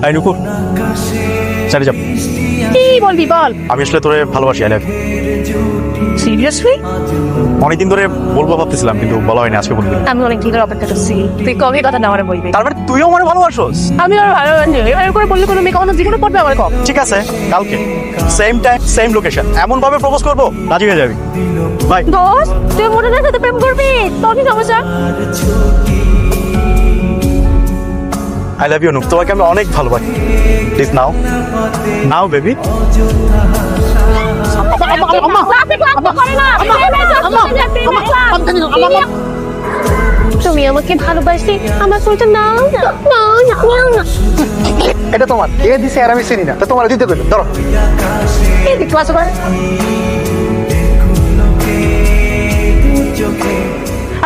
I নুপুর চলে যাব। কি বলবি বল। আমি আসলে তোরে ভালোবাসি, আই লাভ। সিরিয়াসলি? অনেকদিন ধরে বলবো ভাবতেছিলাম কিন্তু বলা হয়নি, আজকে বলবি। আমি অনেক দিনের অপেক্ষা করছি, তুই কবে কথা না আমার বলবি। তার মানে তুইও আমার ভালোবাসোস? আমি আর ভালোবাসি এভাবে করে বললে কোনো মেয়ে কখনো জীবনে পড়বে আমার কম। ঠিক আছে, কালকে সেম টাইম সেম লোকেশন এমন ভাবে প্রপোজ করবো রাজি হয়ে যাবি। বাই। দোষ, তুই মোটনের সাথে প্রেম করবি, তোর কি সমস্যা? আই লাভ ইউ নুপ, তোমাকে আমি অনেক ভালোবাসি। Please now now baby. তুমি আমাকে ভালোবাসি, আমার ফোনটা নাও না, নাও না, নাও না। এটা তোমার, এ দিছে আর আমি চিনি না, তো তোমার দিতে কইলো, ধরো। এই দেখতে পাচ্ছ না?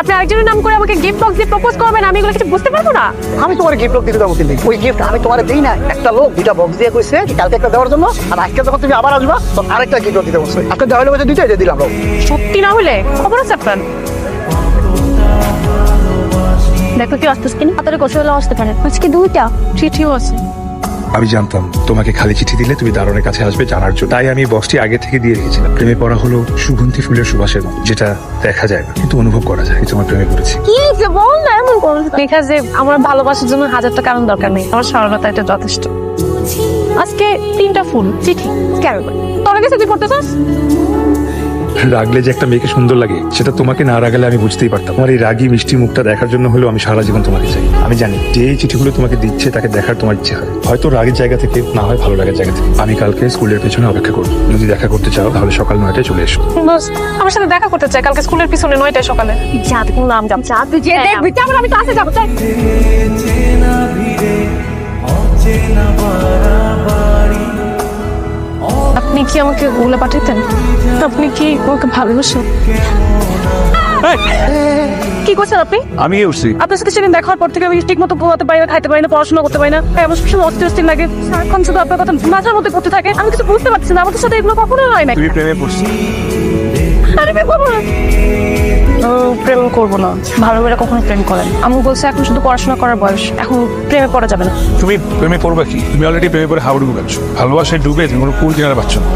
আপনি আরেকজনের নাম করে আমাকে গিফট বক্স দিয়ে প্রপোজ করবেন, আমি এগুলো কিছু বুঝতে পারবো না। আমি তোমার গিফট দিতে যাবো কিন্তু ওই গিফট আমি তোমার দেই না। একটা লোক দুইটা বক্স দিয়ে কইছে কালকে একটা দেওয়ার জন্য, আর আজকে যখন তুমি আবার আসবা তখন আরেকটা গিফট দিতে বলছে। আজকে দেওয়া হলে বলছে দুইটাই দিয়ে দিলাম। সত্যি না হলে খবর আছে আপনার? দেখো কি আসতেছে কিনা, হাতের কষে হলে আসতে পারে। আজকে দুইটা চিঠিও আছে। আমি জানতাম তোমাকে খালি চিঠি দিলে তুমি দারোয়ানের কাছে আসবে জানার জন্য, তাই আমি বক্সটি আগে থেকে দিয়ে রেখেছিলাম। প্রেমে পড়া হলো সুগন্ধি ফুলের সুবাসের মতো, যেটা দেখা যায় না কিন্তু অনুভব করা যায়। তোমার প্রেমে পড়েছি। কি যে বল না এমন কোন লেখা যে আমার ভালোবাসার জন্য 1000টা কারণ দরকার নেই, আমার সরলতা এটা যথেষ্ট। আজকে 3টা ফুল চিঠি কেন তোর কাছে তুই পড়তে চাস? রাগলে যে একটা মেয়েকে সুন্দর লাগে সেটা তোমাকে না রাগালে আমি বুঝতেই পারতাম। তোমার এই রাগী মিষ্টি মুখটা দেখার জন্য হলেও আমি সারা জীবন তোমাকে চাই। আমি জানি যে এই চিঠিগুলো তোমাকে দিচ্ছে তাকে দেখার তোমার ইচ্ছে হয়, হয়তো রাগের জায়গা থেকে, না হয় ভালো লাগার জায়গা থেকে। আমি কালকে স্কুলের পেছনে অপেক্ষা করবো, যদি দেখা করতে চাও তাহলে সকাল 9টায় চলে এসো। আমার সাথে দেখা করতে চাই কালকে স্কুলের পিছনে 9টায় সকালে। যা তুই নাম যাম যা তুই যে দেখবি কেমন আমি ক্লাসে যাবো চাই। আপনি কি আমাকে ওগুলো পাঠাতেন? আপনি কি আমাকে ভালোবাসেন? কি করছেন আপনি? আমি উঠছি। আপনার সাথে সেদিন দেখার পর থেকে আমি ঠিক মতো ঘুমাতে পারি না, খাইতে পারি না, পড়াশোনা করতে পারি না। আমার সবসময় অস্থির অস্থির লাগে, সারাক্ষণ শুধু আপনার কথা মাথার মধ্যে করতে থাকে। আমি কিছু বুঝতে পারছি না, আমাদের সাথে এগুলো কখনো হয় না। তুই প্রেমে পড়ছিস? আরে প্রেম করবো না, প্রেম করবো না। ভালো মেয়েরা কখনো প্রেম করেন। আমি বলছি এখন শুধু পড়াশোনা করার বয়স, এখন প্রেমে পড়া যাবে না। তুমি প্রেমে পড়বে কি? তুমি অলরেডি প্রেমে পড়ে হাবুডুবু খাচ্ছ। ভালোবাসায় ডুবে তুমি কোনো কুল কিনারে পাচ্ছ না।